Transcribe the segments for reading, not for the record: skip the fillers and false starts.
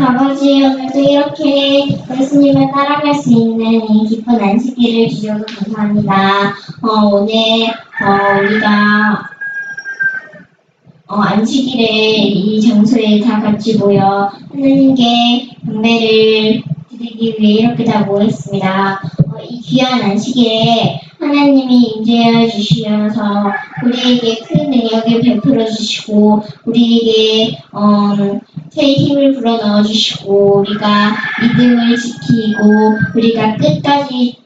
아버지, 오늘도 이렇게 예수님을 따라갈 수 있는 이 기쁜 안식일을 주셔서 감사합니다. 오늘 우리가 안식일에 이 장소에 다 같이 모여 하나님께 경배를 드리기 위해 이렇게 다 모였습니다. 이 귀한 안식일에 하나님이 임재하여 주시면서 우리에게 큰 능력을 베풀어 주시고 우리에게 새 힘을 불어넣어 주시고 우리가 믿음을 지키고 우리가 끝까지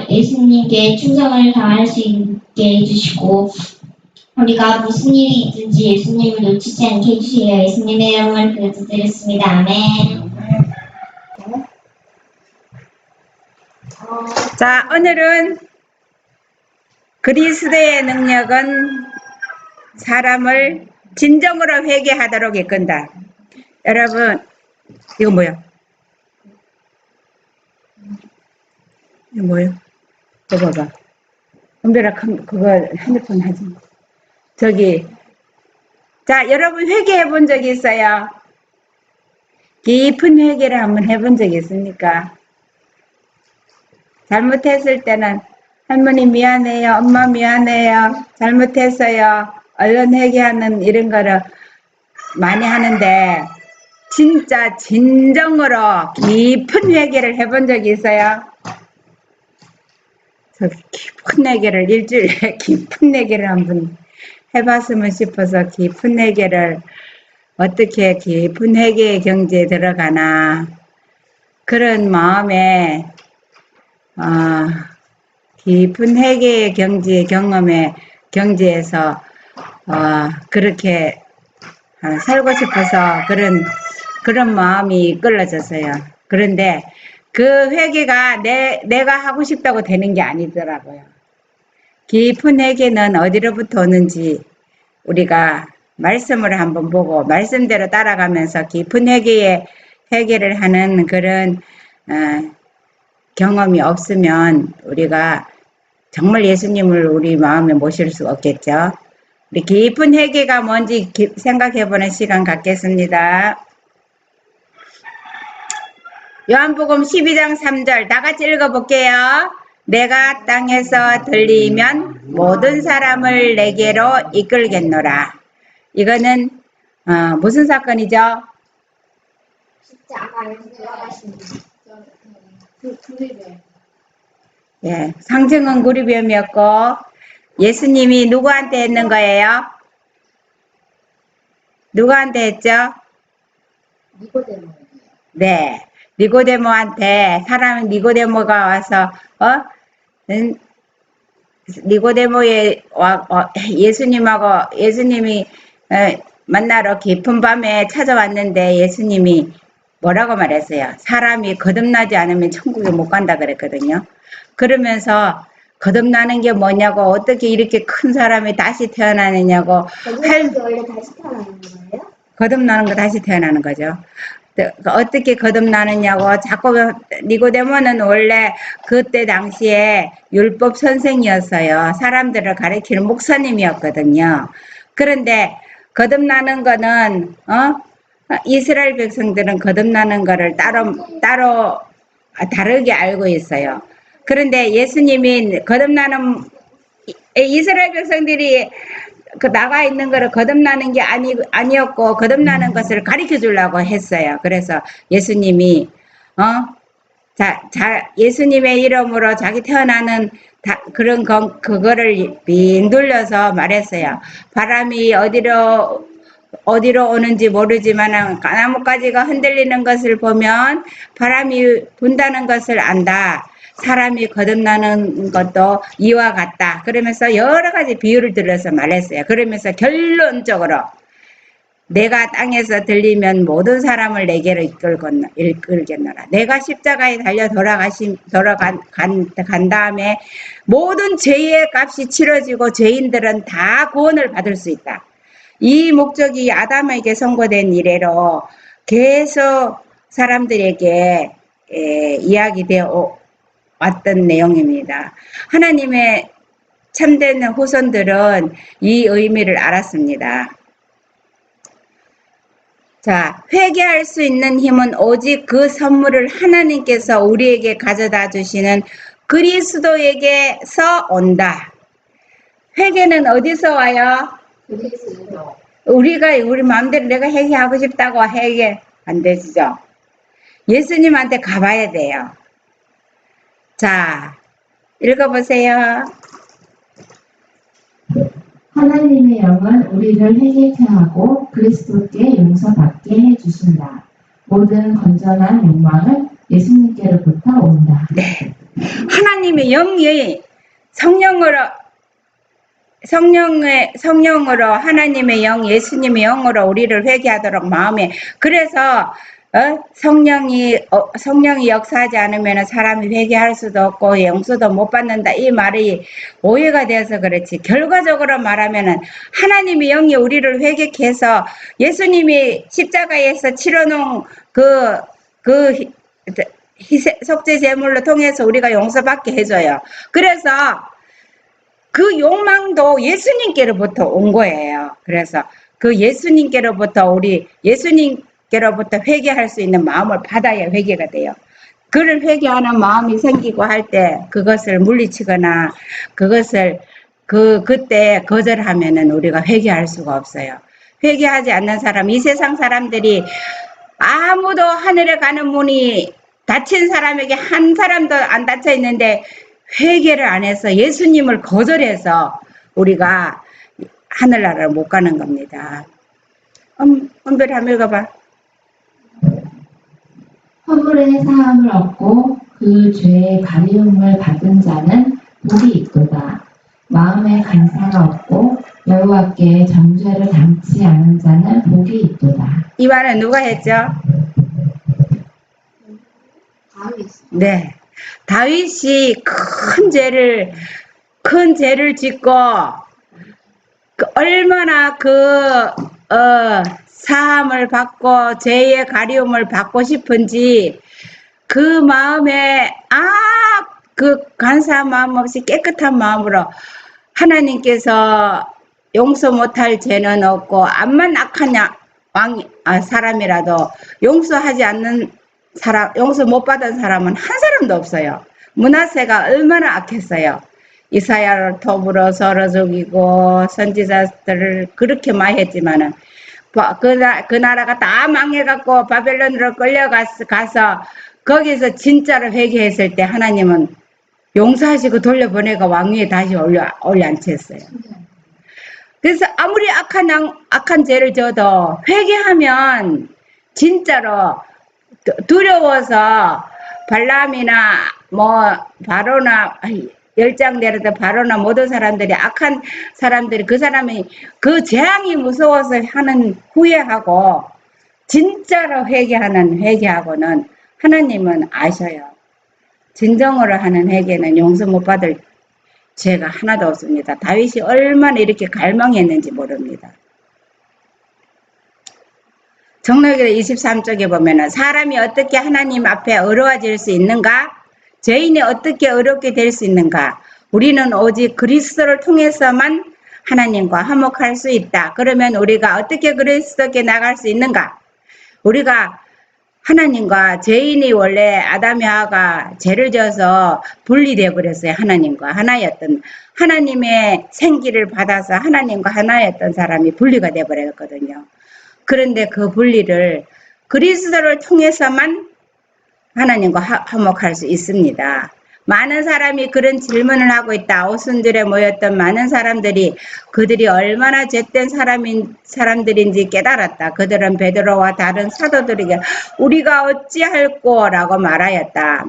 예수님께 충성을 다할 수 있게 해주시고 우리가 무슨 일이 있든지 예수님을 놓치지 않게 해주세요. 예수님의 이름을 기도드렸습니다. 아멘. 자, 오늘은 그리스도의 능력은 사람을 진정으로 회개하도록 이끈다. 여러분, 이거 뭐야? 이거 뭐야? 이거 봐봐. 은별아, 그거 핸드폰 하지 마. 저기, 자, 여러분 회개해 본 적 있어요? 깊은 회개를 한번 해본 적 있습니까? 잘못했을 때는 할머니 미안해요, 엄마 미안해요, 잘못했어요, 얼른 회개하는 이런 거를 많이 하는데 진짜 진정으로 깊은 회개를 해본 적이 있어요? 저 깊은 회개를 일주일에 깊은 회개를 한번 해봤으면 싶어서 깊은 회개를 어떻게 깊은 회개의 경지에 들어가나 그런 마음에 깊은 회개의 경지의 경험의 경지에서 그렇게 살고 싶어서 그런 마음이 이끌어졌어요. 그런데 그 회개가 내가 하고 싶다고 되는 게 아니더라고요. 깊은 회개는 어디로부터 오는지 우리가 말씀을 한번 보고 말씀대로 따라가면서 깊은 회개를 하는 그런 경험이 없으면 우리가 정말 예수님을 우리 마음에 모실 수 없겠죠. 우리 깊은 회개가 뭔지 생각해보는 시간 갖겠습니다. 요한복음 12장 3절 다 같이 읽어볼게요. 내가 땅에서 들리면 모든 사람을 내게로 이끌겠노라. 이거는 무슨 사건이죠? 십자가에서 돌아가신 구리뱀. 예, 상징은 구리뱀이었고 예수님이 누구한테 했는 거예요? 누구한테 했죠? 니고데모. 네, 니고데모한테 사람 니고데모가 와서 니고데모의 예수님이 만나러 깊은 밤에 찾아왔는데 예수님이 뭐라고 말했어요? 사람이 거듭나지 않으면 천국에 못 간다 그랬거든요. 그러면서 거듭나는 게 뭐냐고 어떻게 이렇게 큰 사람이 다시 태어나느냐고 거듭나는 게 원래 다시 태어나는 거예요? 거듭나는 거 다시 태어나는 거죠. 어떻게 거듭나느냐고 자꾸 니고데모는 원래 그때 당시에 율법 선생이었어요. 사람들을 가르치는 목사님이었거든요. 그런데 거듭나는 거는 이스라엘 백성들은 거듭나는 거를 따로 다르게 알고 있어요. 그런데 예수님이 거듭나는 이스라엘 백성들이 나가 있는 거를 거듭나는 게 아니었고 거듭나는 것을 가르쳐 주려고 했어요. 그래서 예수님이 예수님의 이름으로 자기 태어나는 그거를 빙 돌려서 말했어요. 바람이 어디로 오는지 모르지만 나뭇가지가 흔들리는 것을 보면 바람이 분다는 것을 안다. 사람이 거듭나는 것도 이와 같다. 그러면서 여러 가지 비유를 들어서 말했어요. 그러면서 결론적으로 내가 땅에서 들리면 모든 사람을 내게로 이끌겠노라. 내가 십자가에 달려 간 다음에 모든 죄의 값이 치러지고 죄인들은 다 구원을 받을 수 있다. 이 목적이 아담에게 선고된 이래로 계속 사람들에게 이야기되어 왔던 내용입니다. 하나님의 참된 후손들은 이 의미를 알았습니다. 자, 회개할 수 있는 힘은 오직 그 선물을 하나님께서 우리에게 가져다 주시는 그리스도에게서 온다. 회개는 어디서 와요? 그리스도. 우리가 우리 마음대로 내가 회개하고 싶다고 회개 안 되죠. 예수님한테 가봐야 돼요. 자, 읽어보세요. 하나님의 영은 우리를 회개케 하고 그리스도께 용서받게 해주신다. 모든 건전한 욕망은 예수님께로부터 온다. 네. 하나님의 영이 성령으로 하나님의 영, 예수님의 영으로 우리를 회개하도록 마음에 그래서 성령이 역사하지 않으면 사람이 회개할 수도 없고 용서도 못 받는다 이 말이 오해가 되어서 그렇지 결과적으로 말하면은 하나님의 영이 우리를 회개케 해서 예수님이 십자가에서 치러놓은 속죄 제물로 통해서 우리가 용서받게 해줘요. 그래서 그 욕망도 예수님께로부터 온 거예요. 그래서 그 예수님께로부터 회개할 수 있는 마음을 받아야 회개가 돼요. 그를 회개하는 마음이 생기고 할 때 그것을 물리치거나 그것을 그때 거절하면은 우리가 회개할 수가 없어요. 회개하지 않는 사람, 이 세상 사람들이 아무도 하늘에 가는 문이 닫힌 사람에게 한 사람도 안 닫혀 있는데 회개를 안 해서 예수님을 거절해서 우리가 하늘나라를 못 가는 겁니다. 은별이 한번 읽어봐. 허물의 사함을 얻고 그 죄의 가리움을 받은 자는 복이 있도다. 마음의 간사가 없고 여호와께 정죄를 담지 않은 자는 복이 있도다. 이 말은 누가 했죠? 네. 다윗이 큰 죄를 짓고 얼마나 사함을 받고 죄의 가리움을 받고 싶은지 그 마음에 그 간사한 마음 없이 깨끗한 마음으로 하나님께서 용서 못할 죄는 없고 암만 악한 사람이라도 용서하지 않는 사람, 용서 못 받은 사람은 한 사람도 없어요. 므낫세가 얼마나 악했어요. 이사야를 톱으로 썰어 죽이고 선지자들을 그렇게 많이 했지만은 그 나라가 다 망해갖고 바벨론으로 끌려가서 거기서 진짜로 회개했을 때 하나님은 용서하시고 돌려보내고 왕위에 다시 올려앉혔어요. 그래서 아무리 악한 죄를 져도 회개하면 진짜로 두려워서 발람이나 바로나 열장 내려도 바로나 모든 사람들이 악한 사람들이 그 사람이 그 재앙이 무서워서 하는 후회하고 진짜로 회개하고는 하나님은 아셔요. 진정으로 하는 회개는 용서 못 받을 죄가 하나도 없습니다. 다윗이 얼마나 이렇게 갈망했는지 모릅니다. 정로기도 23쪽에 보면은 사람이 어떻게 하나님 앞에 의로워질 수 있는가? 죄인이 어떻게 의롭게 될 수 있는가? 우리는 오직 그리스도를 통해서만 하나님과 화목할 수 있다. 그러면 우리가 어떻게 그리스도께 나갈 수 있는가? 우리가 하나님과 죄인이 원래 아담이 하가 죄를 져서 분리되어 버렸어요. 하나님과 하나였던 하나님의 생기를 받아서 하나님과 하나였던 사람이 분리가 되어 버렸거든요. 그런데 그 분리를 그리스도를 통해서만 하나님과 화목할 수 있습니다. 많은 사람이 그런 질문을 하고 있다. 오순절에 모였던 많은 사람들이 그들이 얼마나 죄된 사람들인지 깨달았다. 그들은 베드로와 다른 사도들에게 우리가 어찌할꼬 라고 말하였다.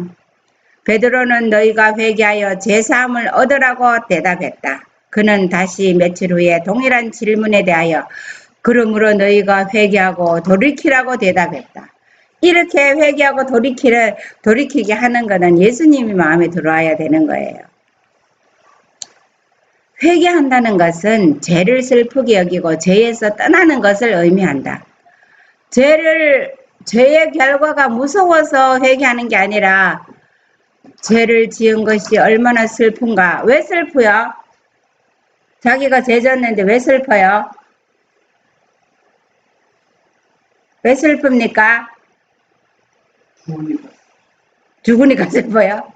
베드로는 너희가 회개하여 죄사함을 얻으라고 대답했다. 그는 다시 며칠 후에 동일한 질문에 대하여 그러므로 너희가 회개하고 돌이키라고 대답했다. 이렇게 회개하고 돌이키게 하는 것은 예수님이 마음에 들어와야 되는 거예요. 회개한다는 것은 죄를 슬프게 여기고 죄에서 떠나는 것을 의미한다. 죄의 결과가 무서워서 회개하는 게 아니라 죄를 지은 것이 얼마나 슬픈가. 왜 슬퍼요? 자기가 죄 졌는데 왜 슬퍼요? 왜 슬픕니까? 죽으니까 슬퍼요.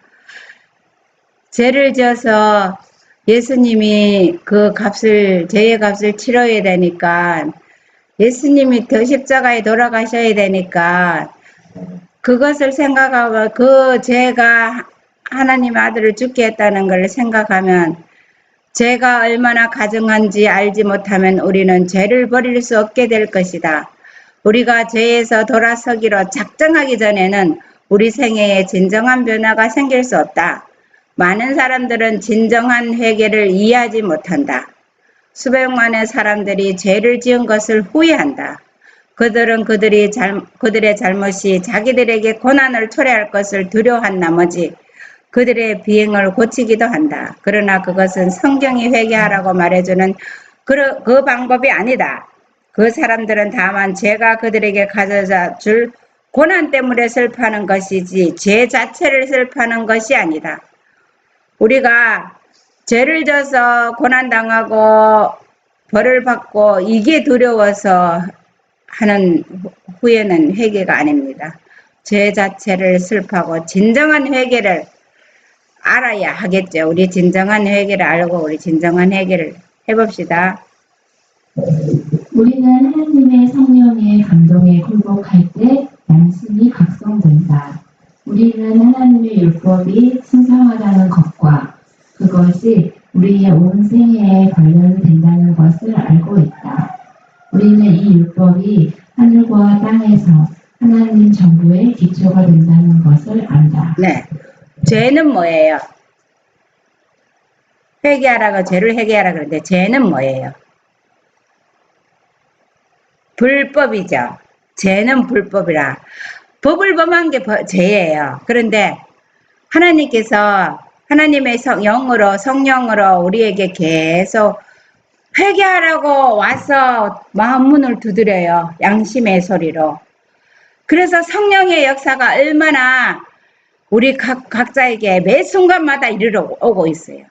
죄를 지어서 예수님이 그 값을, 죄의 값을 치러야 되니까, 예수님이 더 십자가에 돌아가셔야 되니까, 그것을 생각하고 그 죄가 하나님 아들을 죽게 했다는 걸 생각하면, 죄가 얼마나 가증한지 알지 못하면 우리는 죄를 버릴 수 없게 될 것이다. 우리가 죄에서 돌아서기로 작정하기 전에는 우리 생애에 진정한 변화가 생길 수 없다. 많은 사람들은 진정한 회개를 이해하지 못한다. 수백만의 사람들이 죄를 지은 것을 후회한다. 그들은 그들의 잘못이 자기들에게 고난을 초래할 것을 두려워한 나머지 그들의 비행을 고치기도 한다. 그러나 그것은 성경이 회개하라고 말해주는 그 방법이 아니다. 그 사람들은 다만 죄가 그들에게 가져다 줄 고난 때문에 슬퍼하는 것이지 죄 자체를 슬퍼하는 것이 아니다. 우리가 죄를 져서 고난당하고 벌을 받고 이게 두려워서 하는 후회는 회개가 아닙니다. 죄 자체를 슬퍼하고 진정한 회개를 알아야 하겠죠. 우리 진정한 회개를 알고 우리 진정한 회개를 해봅시다. 우리는 하나님의 성령의 감동에 굴복할 때 양심이 각성된다. 우리는 하나님의 율법이 신성하다는 것과 그것이 우리의 온 생애에 관련된다는 것을 알고 있다. 우리는 이 율법이 하늘과 땅에서 하나님 정부의 기초가 된다는 것을 안다. 네. 죄는 뭐예요? 회개하라고 죄를 회개하라 그러는데 죄는 뭐예요? 불법이죠. 죄는 불법이라. 법을 범한 게 죄예요. 그런데 하나님께서 하나님의 영으로 성령으로 우리에게 계속 회개하라고 와서 마음문을 두드려요. 양심의 소리로. 그래서 성령의 역사가 얼마나 우리 각자에게 매 순간마다 이르러 오고 있어요.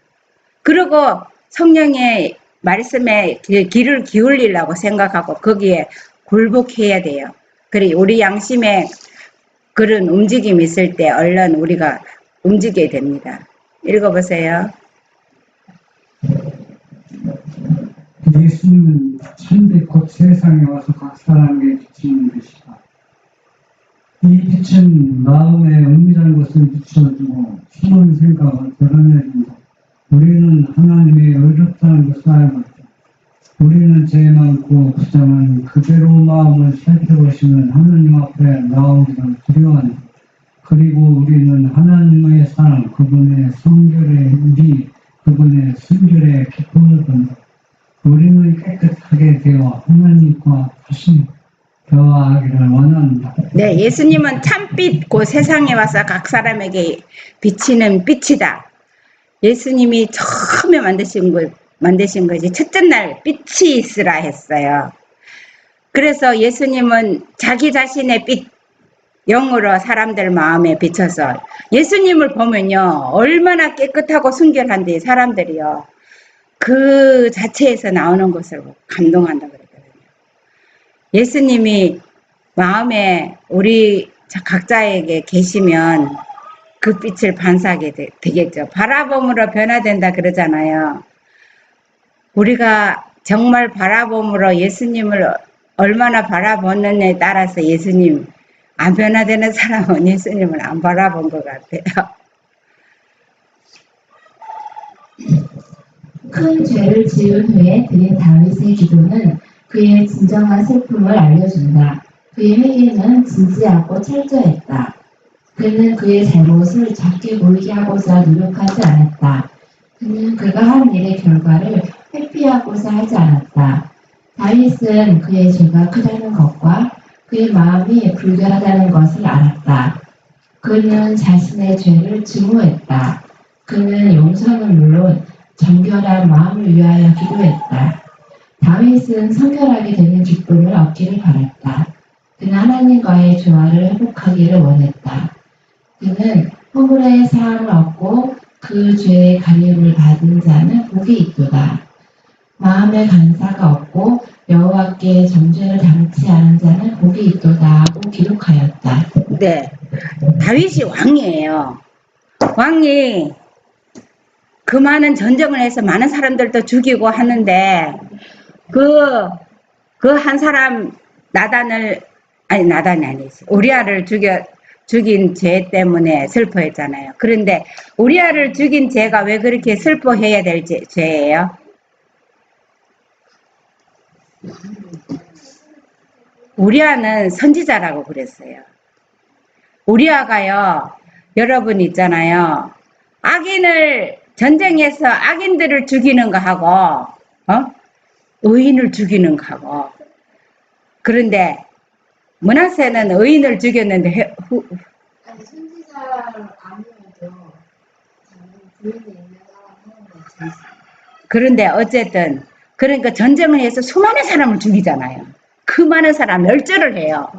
그리고 성령의 말씀에 귀를 기울이려고 생각하고 거기에 굴복해야 돼요. 그래 우리 양심에 그런 움직임이 있을 때 얼른 우리가 움직여야 됩니다. 읽어보세요. 예수님은 참빛 곧 세상에 와서 각 사람에게 비치는 것이다. 이 빛은 마음의 은밀한 것을 비춰주고 숨은 생각을 드러내준다. 우리는 하나님의 의롭다는 것을 알고 있다. 우리는 죄 많고 부정한 그대로 마음을 살펴보시는 하나님 앞에 나오기를 두려워한다. 그리고 우리는 하나님의 사랑, 그분의 성결의 의리, 그분의 순결의 기쁨을 본다. 우리는 깨끗하게 되어 하나님과 다시 대화하기를 원한다. 네, 예수님은 참빛 곧 세상에 와서 각 사람에게 비치는 빛이다. 예수님이 처음에 만드신 것이 첫째 날 빛이 있으라 했어요. 그래서 예수님은 자기 자신의 빛, 영으로 사람들 마음에 비춰서 예수님을 보면요 얼마나 깨끗하고 순결한데 사람들이요 그 자체에서 나오는 것을 감동한다 그랬거든요. 예수님이 마음에 우리 각자에게 계시면 그 빛을 반사하게 되겠죠. 바라봄으로 변화된다 그러잖아요. 우리가 정말 바라봄으로 예수님을 얼마나 바라보느냐에 따라서 예수님 안 변화되는 사람은 예수님을 안 바라본 것 같아요. 큰 죄를 지은 후에 드린 다윗의 기도는 그의 진정한 슬픔을 알려준다. 그의 회개는 진지하고 철저했다. 그는 그의 잘못을 작게 보이게 하고자 노력하지 않았다. 그는 그가 한 일의 결과를 회피하고자 하지 않았다. 다윗은 그의 죄가 크다는 것과 그의 마음이 불결하다는 것을 알았다. 그는 자신의 죄를 증오했다. 그는 용서는 물론 정결한 마음을 위하여 기도했다. 다윗은 성결하게 되는 기쁨을 얻기를 바랐다. 그는 하나님과의 조화를 회복하기를 원했다. 그는 허물의 사함을 얻고 그 죄의 가림을 받은 자는 복이 있도다. 마음에 간사가 없고 여호와께 정죄를 담지 않은 자는 복이 있도다 하고 기록하였다. 네. 다윗이 왕이에요. 왕이 그 많은 전쟁을 해서 많은 사람들도 죽이고 하는데 그 한 사람 나단이 아니지. 우리아를 죽인 죄 때문에 슬퍼했잖아요. 그런데 우리아를 죽인 죄가 왜 그렇게 슬퍼해야 될 죄예요? 우리아는 선지자라고 그랬어요. 우리아가요, 여러분 있잖아요. 전쟁에서 악인들을 죽이는 거 하고, 의인을 죽이는 거 하고. 그런데, 므낫세는 의인을 죽였는데, 아니 선지자 아니어도 부인이 있는 사람 그런데 어쨌든, 그러니까 전쟁을 해서 수많은 사람을 죽이잖아요. 그 많은 사람 멸절을 해요.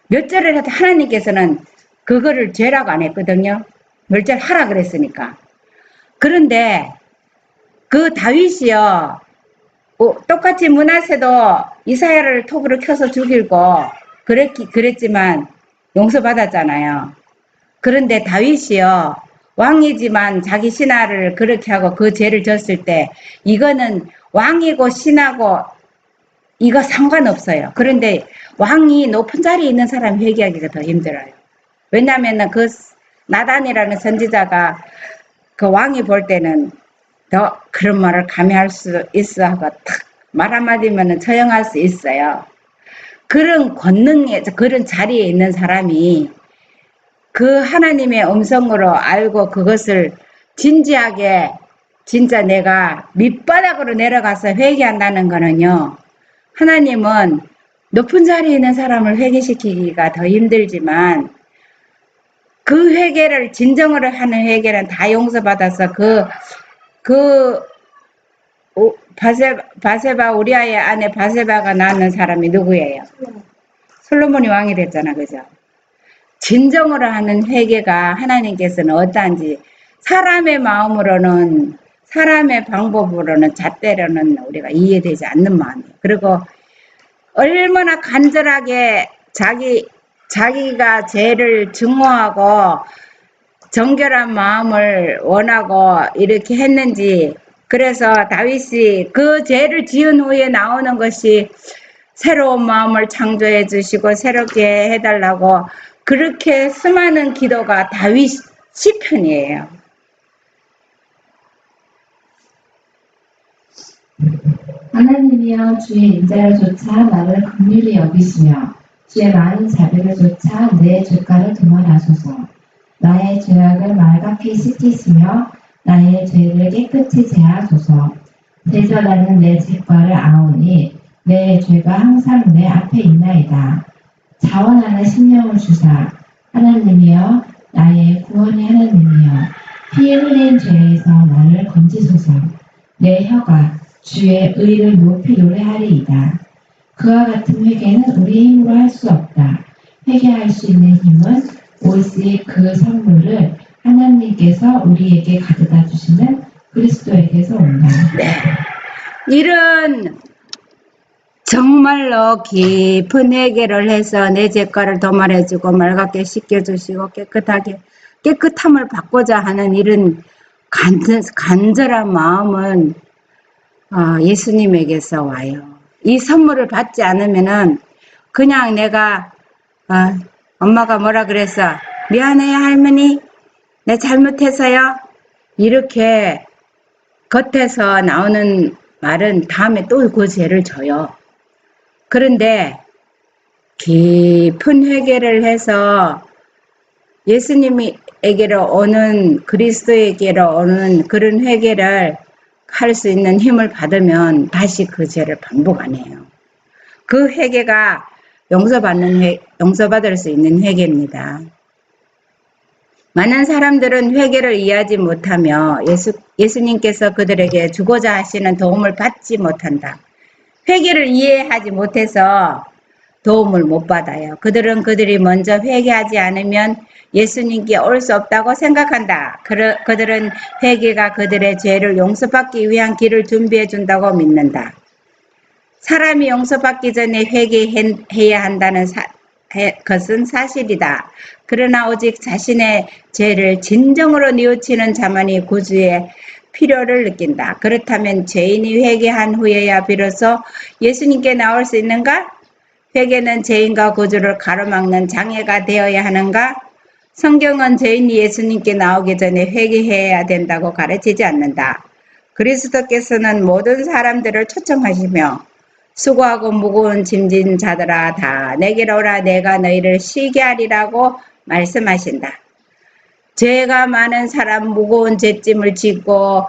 멸절을 해도 하나님께서는 그거를 죄라고 안 했거든요. 멸절하라 그랬으니까. 그런데 그 다윗이요, 똑같이 므낫세도 이사야를 톱으로 켜서 죽이고 그랬지만 용서받았잖아요. 그런데 다윗이요, 왕이지만 자기 신하를 그렇게 하고 그 죄를 졌을 때 이거는 왕이고 신하고 이거 상관없어요. 그런데 왕이 높은 자리에 있는 사람이 회개하기가 더 힘들어요. 왜냐하면 그 나단이라는 선지자가 그 왕이 볼 때는 더 그런 말을 감히할 수 있어 하고 탁 말 한마디면 처형할 수 있어요. 그런 권능에, 그런 자리에 있는 사람이 그 하나님의 음성으로 알고 그것을 진지하게 진짜 내가 밑바닥으로 내려가서 회개한다는 거는요, 하나님은 높은 자리에 있는 사람을 회개시키기가 더 힘들지만 그 회개를 진정으로 하는 회개는 다 용서받아서 바세바 우리아의 아내 바세바가 낳는 사람이 누구예요? 솔로몬이 왕이 됐잖아, 그죠? 진정으로 하는 회개가 하나님께서는 어떠한지 사람의 마음으로는 사람의 방법으로는 잣대로는 우리가 이해되지 않는 마음이에요. 그리고 얼마나 간절하게 자기가 죄를 증오하고 정결한 마음을 원하고 이렇게 했는지. 그래서 다윗이 그 죄를 지은 후에 나오는 것이 새로운 마음을 창조해 주시고 새롭게 해달라고 그렇게 수많은 기도가 다윗 시편이에요. 하나님이여 주의 인자를 조차 나를 긍휼히 여기시며 주의 많은 자비를 조차 내 죄가를 도말하소서. 나의 죄악을 말갛게 씻기시며 나의 죄를 깨끗이 제하소서. 대전하는 내 죄과를 아오니 내 죄가 항상 내 앞에 있나이다. 자원하는 심령을 주사 하나님이여 나의 구원의 하나님이여 피 흘린 죄에서 나를 건지소서. 내 혀가 주의 의를 높이 노래하리이다. 그와 같은 회개는 우리 힘으로 할 수 없다. 회개할 수 있는 힘은 오직 그 선물을 하나님께서 우리에게 가져다 주시는 그리스도에게서 온다. 네. 이런 정말로 깊은 회개를 해서 내 죄가를 도말해주고 말갛게 씻겨주시고 깨끗함을 받고자 하는 이런 간절한 마음은 예수님에게서 와요. 이 선물을 받지 않으면은 그냥 내가 엄마가 뭐라 그랬어? 미안해요 할머니, 내 잘못해서요. 이렇게 겉에서 나오는 말은 다음에 또 그 죄를 져요. 그런데 깊은 회개를 해서 예수님에게로 오는, 그리스도에게로 오는 그런 회개를 할 수 있는 힘을 받으면 다시 그 죄를 반복 안 해요. 그 회개가 용서받을 수 있는 회개입니다. 많은 사람들은 회개를 이해하지 못하며 예수님께서 그들에게 주고자 하시는 도움을 받지 못한다. 회개를 이해하지 못해서 도움을 못 받아요. 그들이 먼저 회개하지 않으면 예수님께 올 수 없다고 생각한다. 그들은 회개가 그들의 죄를 용서받기 위한 길을 준비해 준다고 믿는다. 사람이 용서받기 전에 회개해야 한다는 것은 사실이다. 그러나 오직 자신의 죄를 진정으로 뉘우치는 자만이 구주의 필요를 느낀다. 그렇다면 죄인이 회개한 후에야 비로소 예수님께 나올 수 있는가? 회개는 죄인과 구주를 가로막는 장애가 되어야 하는가? 성경은 죄인이 예수님께 나오기 전에 회개해야 된다고 가르치지 않는다. 그리스도께서는 모든 사람들을 초청하시며 수고하고 무거운 짐진 자들아 다 내게로 오라 내가 너희를 쉬게 하리라고 말씀하신다. 죄가 많은 사람 무거운 죄짐을 지고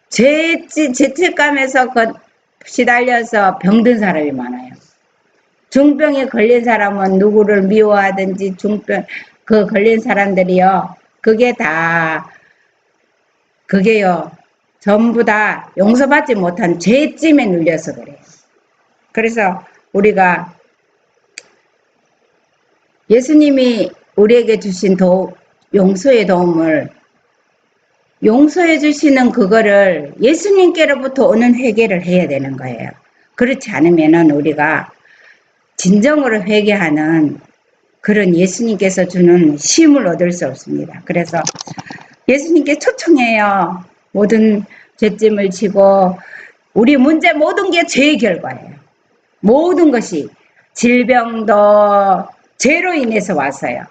죄책감에서 시달려서 병든 사람이 많아요. 중병에 걸린 사람은 누구를 미워하든지 중병 걸린 사람들이요. 그게요. 전부 다 용서받지 못한 죄짐에 눌려서 그래요. 그래서 우리가 예수님이 우리에게 주신 용서의 도움을 용서해 주시는 그거를 예수님께로부터 오는 회개를 해야 되는 거예요. 그렇지 않으면은 우리가 진정으로 회개하는 그런 예수님께서 주는 쉼을 얻을 수 없습니다. 그래서 예수님께 초청해요. 모든 죄짐을 지고 우리 문제 모든 게 죄의 결과예요. 모든 것이 질병도 죄로 인해서 왔어요.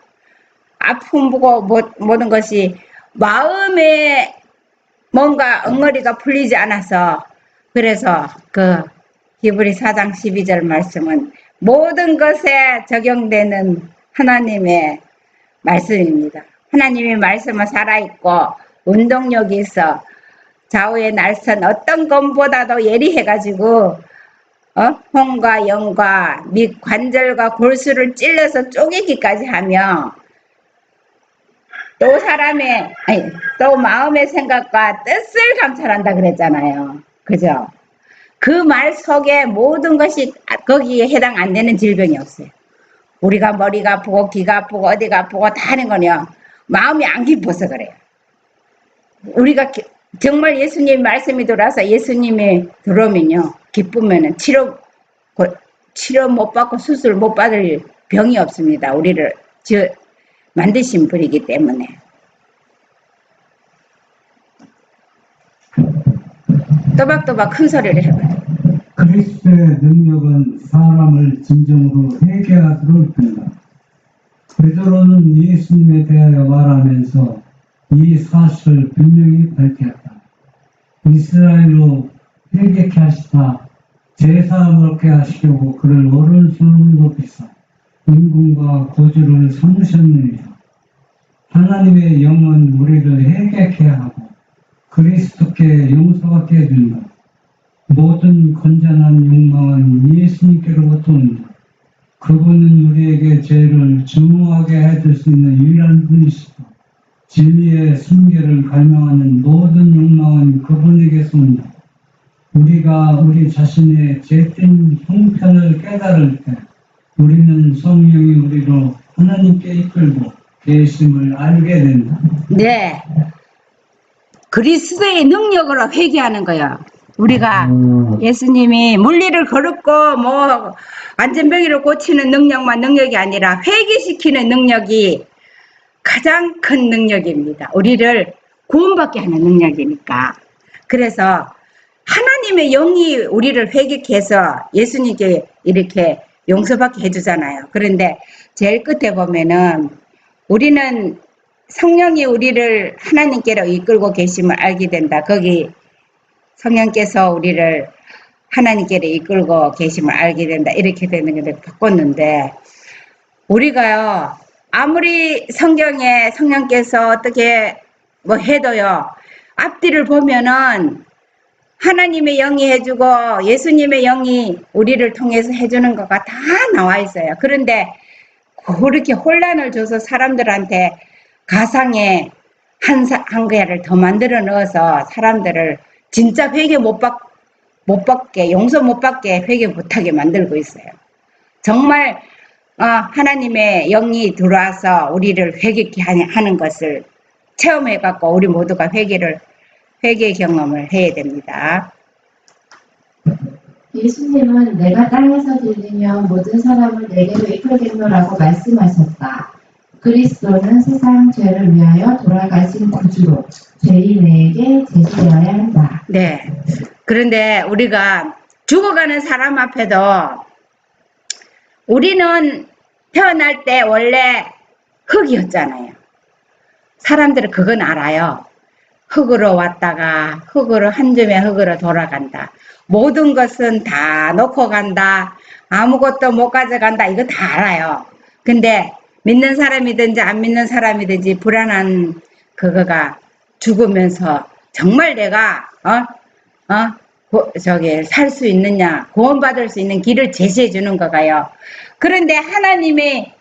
아픔 보고 모든 것이 마음에 뭔가 엉거리가 풀리지 않아서 그래서 그 히브리 4장 12절 말씀은 모든 것에 적용되는 하나님의 말씀입니다. 하나님의 말씀은 살아있고 운동력이 있어 좌우의 날선 어떤 검보다도 예리해가지고 혼과 영과 및 관절과 골수를 찔러서 쪼개기까지 하며 또 마음의 생각과 뜻을 감찰한다 그랬잖아요. 그죠? 그 말 속에 모든 것이 거기에 해당 안 되는 질병이 없어요. 우리가 머리가 아프고 귀가 아프고 어디가 아프고 다 하는 거요. 마음이 안 기뻐서 그래요. 우리가 정말 예수님 말씀이 돌아서 예수님이 들어오면요. 기쁘면은 치료 못 받고 수술 못 받을 병이 없습니다. 우리를 만드신 분이기 때문에. 또박또박 큰 소리를 해봐요. 그리스도의 능력은 사람을 진정으로 회개하도록 된다. 베드로는 예수님에 대하여 말하면서 이 사실을 분명히 밝혔다. 이스라엘로 회개케 하시다 제사함을 얻게 하시려고 그를 오른손 높이사 임금과 구주를 삼으셨느니라. 하나님의 영은 우리를 회개케 하고 그리스도께 용서받게 해준다. 모든 건전한 욕망은 예수님께로부터 온다. 그분은 우리에게 죄를 증오하게 해줄 수 있는 유일한 분이시다. 진리의 순결을 갈망하는 모든 욕망은 그분에게서 온다. 우리가 우리 자신의 죄된 형편을 깨달을 때 우리는 성령이 우리로 하나님께 이끌고 계심을 알게 된다. 네. 그리스도의 능력으로 회개하는 거야. 우리가 예수님이 물리를 거르고 안전병이를 고치는 능력이 아니라 회개시키는 능력이 가장 큰 능력입니다. 우리를 구원받게 하는 능력이니까. 그래서 하나님의 영이 우리를 회개케 해서 예수님께 이렇게 용서받게 해주잖아요. 그런데 제일 끝에 보면은 우리는 성령이 우리를 하나님께로 이끌고 계심을 알게 된다. 거기 성령께서 우리를 하나님께로 이끌고 계심을 알게 된다. 이렇게 되는 건데 바꿨는데 우리가요 아무리 성경에 성령께서 어떻게 해도요 앞뒤를 보면은 하나님의 영이 해주고 예수님의 영이 우리를 통해서 해주는 거가 다 나와 있어요. 그런데 그렇게 혼란을 줘서 사람들한테 가상의 한 개를 더 만들어 넣어서 사람들을 진짜 회개 못 받게 용서 못 받게 회개 못하게 만들고 있어요. 정말 하나님의 영이 들어와서 우리를 회개케 하는 것을 체험해갖고 우리 모두가 회개 경험을 해야 됩니다. 예수님은 내가 땅에서 들리면 모든 사람을 내게로 이끌겠노라고 말씀하셨다. 그리스도는 세상 죄를 위하여 돌아가신 구주로 죄인에게 제시되어야 한다. 네. 그런데 우리가 죽어가는 사람 앞에도 우리는 태어날 때 원래 흙이었잖아요. 사람들은 그건 알아요. 흙으로 왔다가 흙으로 한 줌의 흙으로 돌아간다. 모든 것은 다 놓고 간다. 아무것도 못 가져간다. 이거 다 알아요. 근데 믿는 사람이든지 안 믿는 사람이든지 불안한 그거가 죽으면서 정말 내가 살 수 있느냐, 구원받을 수 있는 길을 제시해 주는 거가요. 그런데 하나님의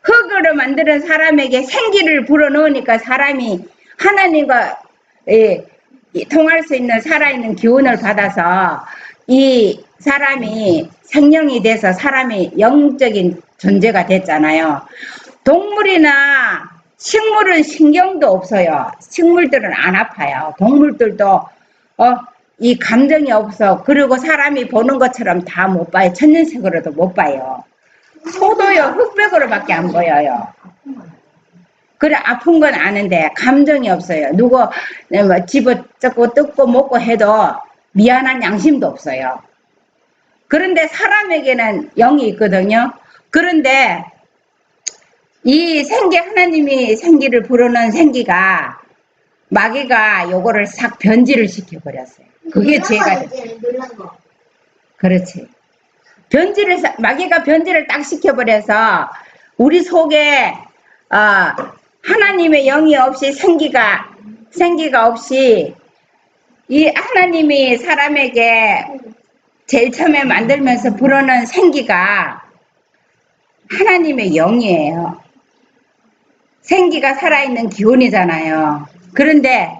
흙으로 만드는 사람에게 생기를 불어넣으니까 사람이 하나님과 통할 수 있는 살아있는 기운을 받아서 이 사람이 생명이 돼서 사람이 영적인 존재가 됐잖아요. 동물이나 식물은 신경도 없어요. 식물들은 안 아파요. 동물들도 이 감정이 없어. 그리고 사람이 보는 것처럼 다 못 봐요. 천년색으로도 못 봐요. 소도요, 흑백으로밖에 안 보여요. 그래, 아픈 건 아는데 감정이 없어요. 누구 집어뜯고 뜯고 먹고 해도 미안한 양심도 없어요. 그런데 사람에게는 영이 있거든요. 그런데 이 생기, 하나님이 생기를 부르는 생기가 마귀가 요거를 싹 변질을 시켜버렸어요. 그게 죄가 됐어요. 그렇지. 마귀가 변질을 딱 시켜버려서 우리 속에 하나님의 영이 없이 생기가 없이 이 하나님이 사람에게 제일 처음에 만들면서 불어넣은 생기가 하나님의 영이에요. 생기가 살아있는 기운이잖아요. 그런데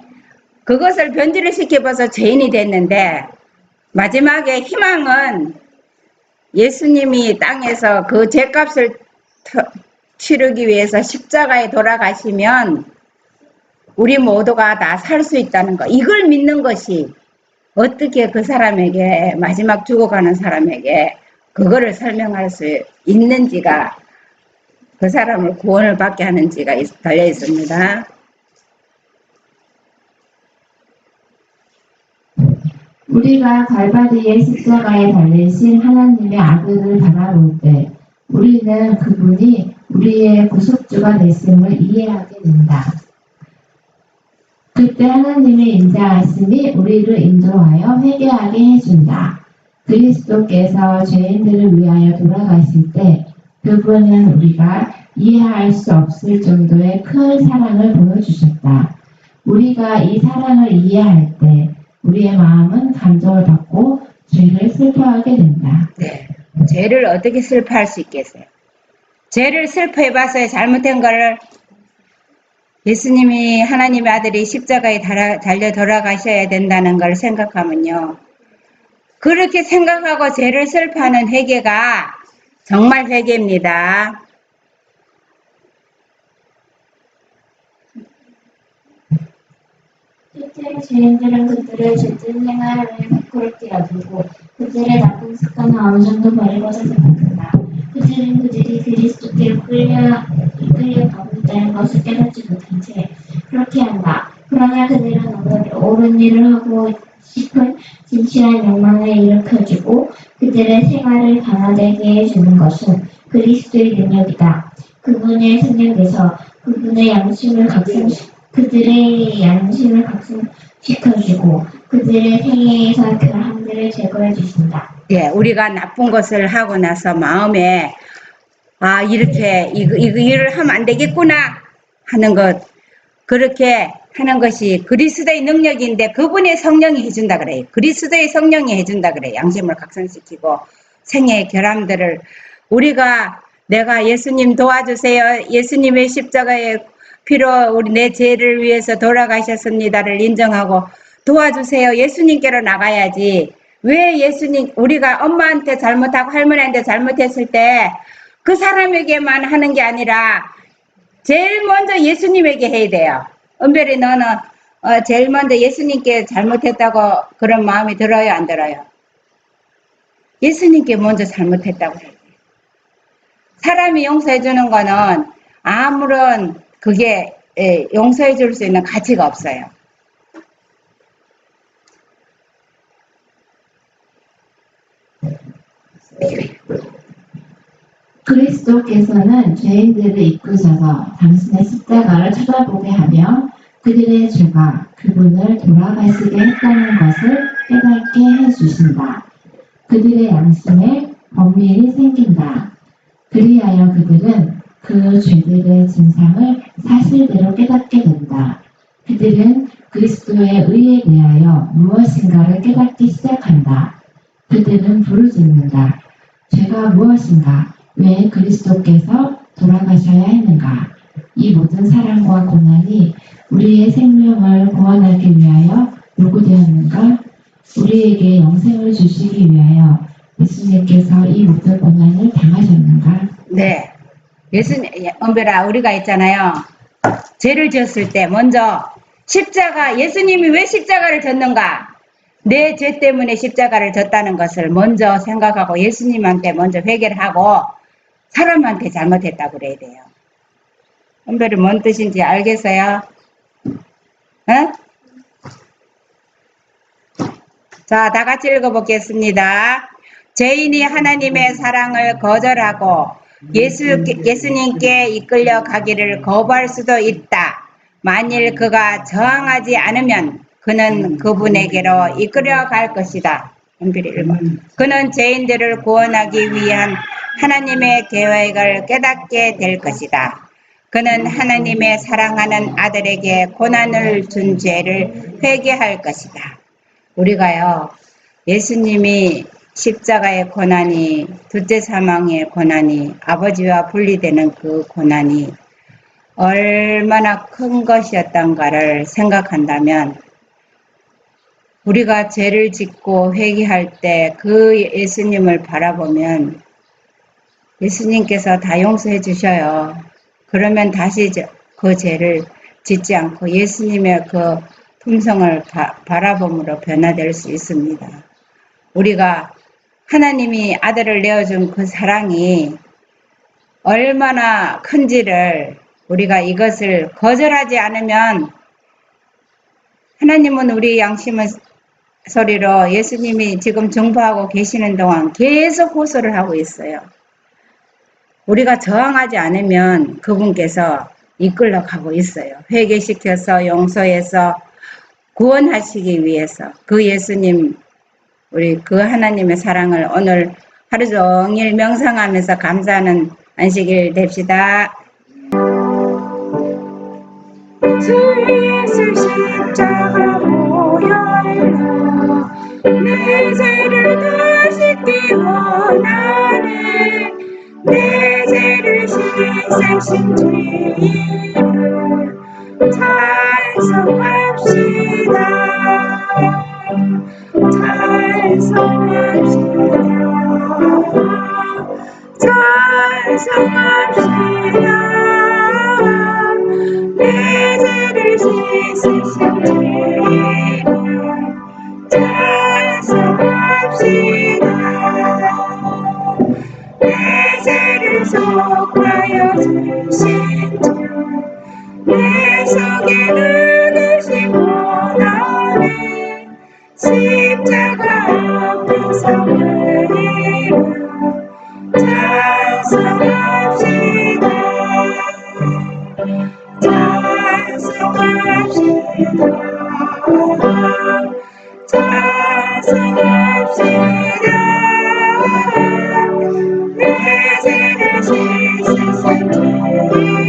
그것을 변질을 시켜봐서 죄인이 됐는데 마지막에 희망은 예수님이 땅에서 그 죄값을 치르기 위해서 십자가에 돌아가시면 우리 모두가 다 살 수 있다는 거. 이걸 믿는 것이 어떻게 그 사람에게 마지막 죽어가는 사람에게 그거를 설명할 수 있는지가 그 사람을 구원을 받게 하는지가 달려 있습니다. 우리가 갈바리의 십자가에 달리신 하나님의 아들을 바라볼 때 우리는 그분이 우리의 구속주가 됐음을 이해하게 된다. 그때 하나님의 인자하심이 우리를 인도하여 회개하게 해준다. 그리스도께서 죄인들을 위하여 돌아가실 때 그분은 우리가 이해할 수 없을 정도의 큰 사랑을 보여주셨다. 우리가 이 사랑을 이해할 때 우리의 마음은 감동을 받고 죄를 슬퍼하게 된다. 네. 죄를 어떻게 슬퍼할 수 있겠어요? 죄를 슬퍼해봐서야 잘못된 걸 예수님이 하나님의 아들이 십자가에 달려 돌아가셔야 된다는 걸 생각하면요. 그렇게 생각하고 죄를 슬퍼하는 회개가 정말 회개입니다. 실제로 죄인들은 그들의 죄된 생활을 부끄럽게 여기고 그들의 나쁜 습관을 어느 정도 버리고자 생각한다. 그들은 그들이 그리스도께로 이끌려가고 있다는 것을 깨닫지 못한 채 그렇게 한다. 그러나 그들은 옳은 일을 하고 싶은 진실한 욕망을 일으켜주고 그들의 생활을 변화되게 해주는 것은 그리스도의 능력이다. 그분의 생명에서 그들의 양심을 각성시켜주고 그들의 생애에서 결함들을 제거해 주신다. 예, 우리가 나쁜 것을 하고 나서 마음에 이렇게 이거 일을 하면 안 되겠구나 하는 것, 그렇게 하는 것이 그리스도의 능력인데 그분의 성령이 해준다 그래요. 그리스도의 성령이 해준다 그래요. 양심을 각성시키고 생애의 결함들을 내가 예수님 도와주세요. 예수님의 십자가의 피로 우리 내 죄를 위해서 돌아가셨습니다를 인정하고 도와주세요. 예수님께로 나가야지. 왜 우리가 엄마한테 잘못하고 할머니한테 잘못했을 때 그 사람에게만 하는 게 아니라 제일 먼저 예수님에게 해야 돼요. 은별이 너는 제일 먼저 예수님께 잘못했다고 그런 마음이 들어요, 안 들어요? 예수님께 먼저 잘못했다고 해야 돼요. 사람이 용서해 주는 거는 아무런 그게 용서해 줄 수 있는 가치가 없어요. 그리스도께서는 죄인들을 이끄셔서 당신의 십자가를 쳐다보게 하며 그들의 죄가 그분을 돌아가시게 했다는 것을 깨닫게 해주신다. 그들의 양심에 범민이 생긴다. 그리하여 그들은 그 죄들의 진상을 사실대로 깨닫게 된다. 그들은 그리스도의 의에 대하여 무엇인가를 깨닫기 시작한다. 그들은 부르짖는다. 죄가 무엇인가? 왜 그리스도께서 돌아가셔야 했는가? 이 모든 사랑과 고난이 우리의 생명을 구원하기 위하여 요구되었는가? 우리에게 영생을 주시기 위하여 예수님께서 이 모든 고난을 당하셨는가? 네. 은별아, 우리가 있잖아요. 죄를 지었을 때 먼저 십자가, 예수님이 왜 십자가를 졌는가? 내 죄 때문에 십자가를 졌다는 것을 먼저 생각하고 예수님한테 먼저 회개를 하고 사람한테 잘못했다고 그래야 돼요. 은별이 뭔 뜻인지 알겠어요? 응? 자, 다 같이 읽어보겠습니다. 죄인이 하나님의 사랑을 거절하고 예수님께 이끌려 가기를 거부할 수도 있다. 만일 그가 저항하지 않으면 그는 그분에게로 이끌려 갈 것이다. 그는 죄인들을 구원하기 위한 하나님의 계획을 깨닫게 될 것이다. 그는 하나님의 사랑하는 아들에게 고난을 준 죄를 회개할 것이다. 우리가요, 예수님이 십자가의 고난이, 둘째 사망의 고난이, 아버지와 분리되는 그 고난이 얼마나 큰 것이었던가를 생각한다면 우리가 죄를 짓고 회개할 때 그 예수님을 바라보면 예수님께서 다 용서해 주셔요. 그러면 다시 그 죄를 짓지 않고 예수님의 그 품성을 바라봄으로 변화될 수 있습니다. 우리가 하나님이 아들을 내어준 그 사랑이 얼마나 큰지를 우리가 이것을 거절하지 않으면 하나님은 우리 양심의 소리로 예수님이 지금 정보하고 계시는 동안 계속 호소를 하고 있어요. 우리가 저항하지 않으면 그분께서 이끌러 가고 있어요. 회개시켜서 용서해서 구원하시기 위해서 그 예수님, 우리 그 하나님의 사랑을 오늘 하루 종일 명상하면서 감사하는 안식일 됩시다. 주 예수 십자가 보혈로 내 죄를 다 씻기 원하네. 내 죄를 씻으신 주님을 찬송합시다. 찬송합시다. 내 죄를 씻으신 주님을 찬송합시다. 내 죄를 속하여 주신 주, 내 속에 누구신 고난에 십자가 앞에서 그리며 찬송합시다. 찬송합시다. 찬송합시다. 내 죄를 씻으신 주님을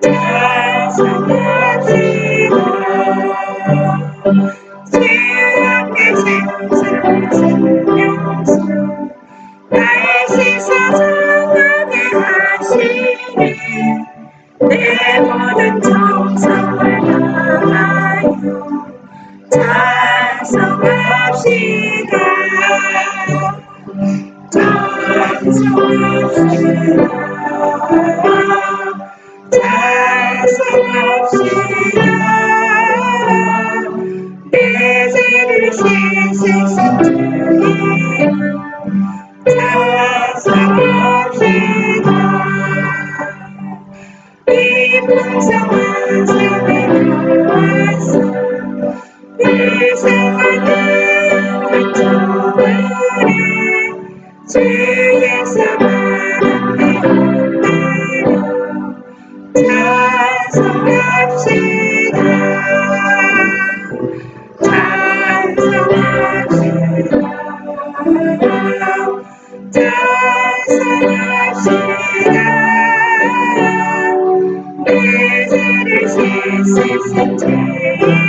찬송합시다. 주 앞에 생명수 나의 씻어 정하게 하시니 내 모든 정성을 다하여 찬송합시다. 찬송합시다. 찬송합시다. 내 죄를 씻으신 주님 찬송합시다. 이 풍성한 삶의 나와서 불쌍한 고통을 주께서 바람에 온대로 찬송합시다. 찬송합시다. 찬송합시다. 내 죄를 씻으신 주님